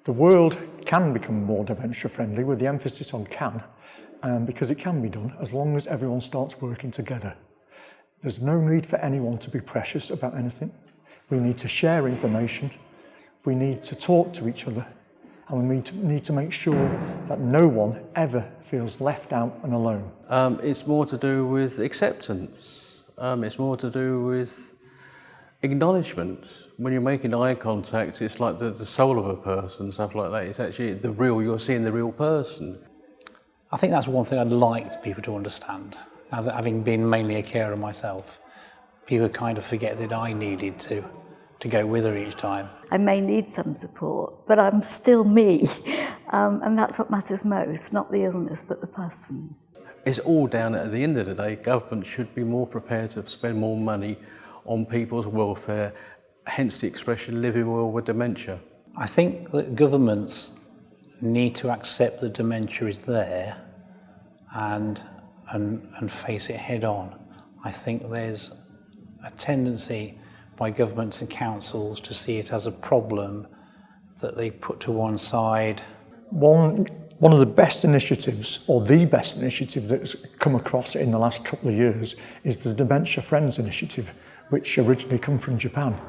The world can become more dementia friendly with the emphasis on can, because it can be done as long as everyone starts working together. There's no need for anyone to be precious about anything. We need to share information, we need to talk to each other, and we need to make sure that no one ever feels left out and alone. It's more to do with acceptance. It's more to do with acknowledgement. When you're making eye contact, it's like the soul of a person, stuff like that. It's actually the real, you're seeing the real person. I think that's one thing I'd like people to understand. Having been mainly a carer myself, people kind of forget that I needed to go with her each time. I may need some support, but I'm still me. And that's what matters most, not the illness, but the person. It's all down at the end of the day, government should be more prepared to spend more money on people's welfare, hence the expression living well with dementia. I think that governments need to accept that dementia is there and face it head on. I think there's a tendency by governments and councils to see it as a problem that they put to one side. One of the best initiatives, or the best initiative that's come across in the last couple of years is the Dementia Friends initiative, which originally come from Japan.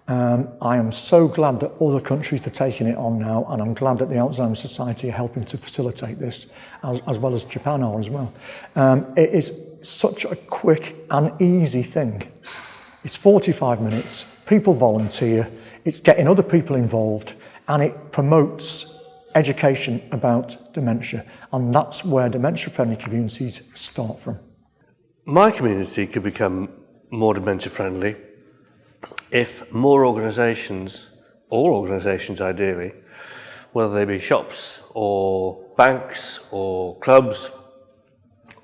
I am so glad that other countries are taking it on now, and I'm glad that the Alzheimer Society are helping to facilitate this, as well as Japan are as well. It is such a quick and easy thing. It's 45 minutes, people volunteer, it's getting other people involved, and it promotes education about dementia, and that's where dementia-friendly communities start from. My community could become more dementia-friendly if more organisations, all organisations ideally, whether they be shops or banks or clubs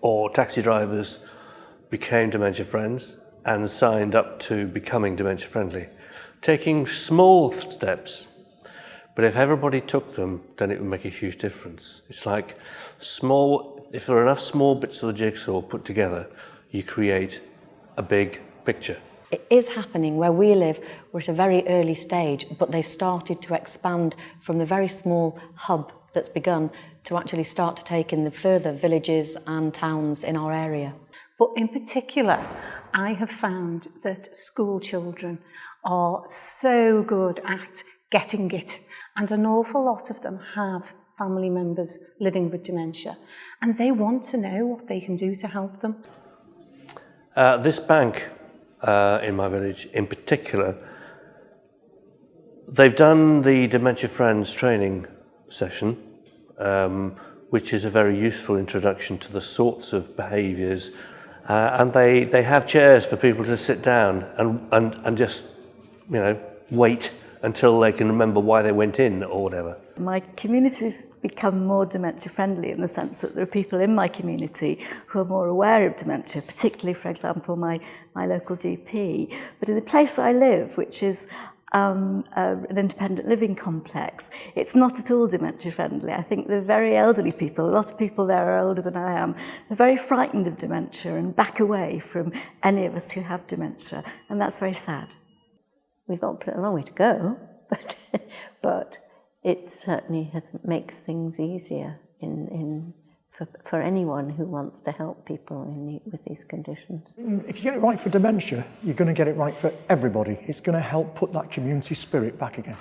or taxi drivers, became dementia friends and signed up to becoming dementia friendly, taking small steps. But if everybody took them, then it would make a huge difference. It's like if there are enough small bits of the jigsaw put together, you create a big picture. It is happening where we live. We're at a very early stage, but they've started to expand from the very small hub that's begun to actually start to take in the further villages and towns in our area. But in particular, I have found that school children are so good at getting it, and an awful lot of them have family members living with dementia, and they want to know what they can do to help them. This bank in my village in particular, they've done the Dementia Friends training session, which is a very useful introduction to the sorts of behaviours, and they have chairs for people to sit down and just, wait until they can remember why they went in or whatever. My community's become more dementia friendly in the sense that there are people in my community who are more aware of dementia, particularly, for example, my local GP. But in the place where I live, which is an independent living complex, it's not at all dementia friendly. I think the very elderly people, a lot of people there are older than I am, they're very frightened of dementia and back away from any of us who have dementia, and that's very sad. We've got a long way to go, but it certainly makes things easier for anyone who wants to help people with these conditions. If you get it right for dementia, you're going to get it right for everybody. It's going to help put that community spirit back again.